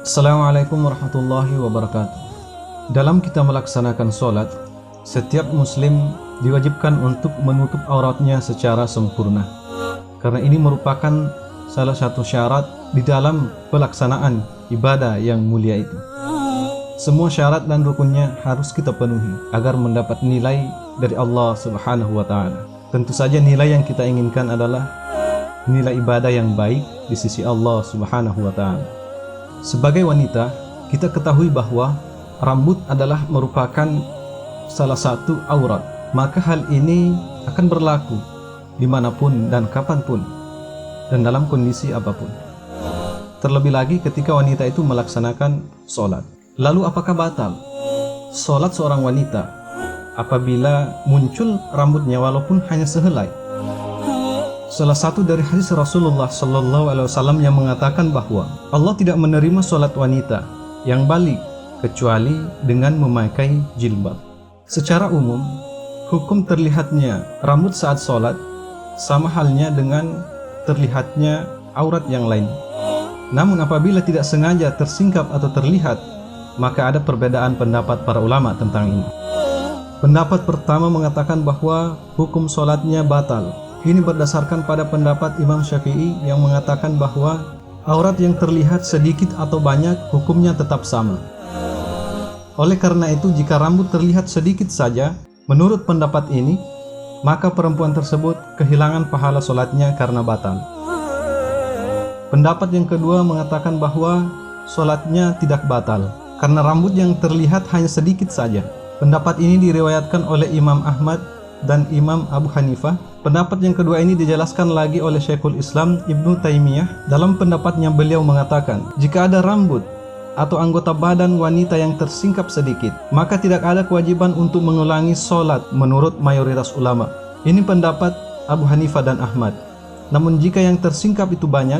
Assalamualaikum warahmatullahi wabarakatuh. Dalam kita melaksanakan sholat, setiap muslim diwajibkan untuk menutup auratnya secara sempurna, karena ini merupakan salah satu syarat di dalam pelaksanaan ibadah yang mulia itu. Semua syarat dan rukunnya harus kita penuhi agar mendapat nilai dari Allah Subhanahu wa Ta'ala. Tentu saja nilai yang kita inginkan adalah nilai ibadah yang baik di sisi Allah Subhanahu wa Ta'ala. Sebagai wanita, kita ketahui bahwa rambut adalah merupakan salah satu aurat. Maka hal ini akan berlaku dimanapun dan kapanpun dan dalam kondisi apapun. Terlebih lagi ketika wanita itu melaksanakan sholat. Lalu apakah batal sholat seorang wanita apabila muncul rambutnya walaupun hanya sehelai? Salah satu dari hadis Rasulullah SAW yang mengatakan bahwa Allah tidak menerima sholat wanita yang balik kecuali dengan memakai jilbab. Secara umum, hukum terlihatnya rambut saat sholat sama halnya dengan terlihatnya aurat yang lain. Namun apabila tidak sengaja tersingkap atau terlihat, maka ada perbedaan pendapat para ulama tentang ini. Pendapat pertama mengatakan bahwa hukum sholatnya batal. Ini berdasarkan pada pendapat Imam Syafi'i yang mengatakan bahwa aurat yang terlihat sedikit atau banyak hukumnya tetap sama. Oleh karena itu, jika rambut terlihat sedikit saja, menurut pendapat ini, maka perempuan tersebut kehilangan pahala sholatnya karena batal. Pendapat yang kedua mengatakan bahwa sholatnya tidak batal karena rambut yang terlihat hanya sedikit saja. Pendapat ini diriwayatkan oleh Imam Ahmad dan Imam Abu Hanifah. Pendapat yang kedua ini dijelaskan lagi oleh Syekhul Islam Ibnu Taimiyah. Dalam pendapatnya beliau mengatakan, jika ada rambut atau anggota badan wanita yang tersingkap sedikit, maka tidak ada kewajiban untuk mengulangi sholat menurut mayoritas ulama. Ini pendapat Abu Hanifah dan Ahmad. Namun jika yang tersingkap itu banyak,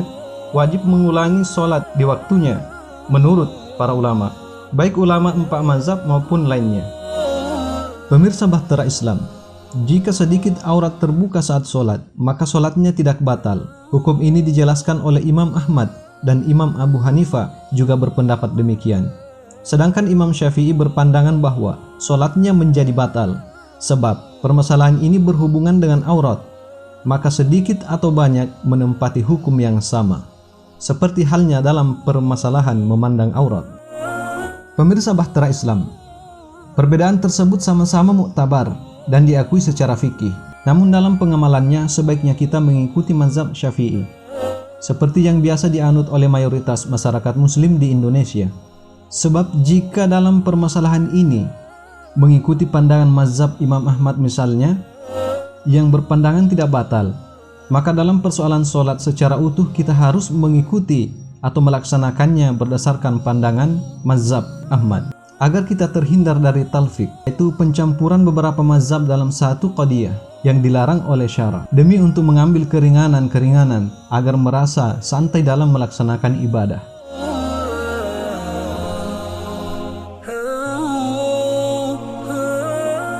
wajib mengulangi sholat di waktunya menurut para ulama, baik ulama 4 mazhab maupun lainnya. Pemirsa Bahtera Islam, jika sedikit aurat terbuka saat sholat, maka sholatnya tidak batal. Hukum ini dijelaskan oleh Imam Ahmad dan Imam Abu Hanifah juga berpendapat demikian. Sedangkan Imam Syafi'i berpandangan bahwa sholatnya menjadi batal, sebab permasalahan ini berhubungan dengan aurat, maka sedikit atau banyak menempati hukum yang sama, seperti halnya dalam permasalahan memandang aurat. Pemirsa Bahtera Islam, perbedaan tersebut sama-sama muktabar dan diakui secara fikih. Namun dalam pengamalannya sebaiknya kita mengikuti mazhab Syafi'i, seperti yang biasa dianut oleh mayoritas masyarakat muslim di Indonesia. Sebab jika dalam permasalahan ini mengikuti pandangan mazhab Imam Ahmad misalnya, yang berpandangan tidak batal, maka dalam persoalan sholat secara utuh kita harus mengikuti atau melaksanakannya berdasarkan pandangan mazhab Ahmad, agar kita terhindar dari talfik, yaitu pencampuran beberapa mazhab dalam satu qadiyah yang dilarang oleh syara, demi untuk mengambil keringanan-keringanan agar merasa santai dalam melaksanakan ibadah.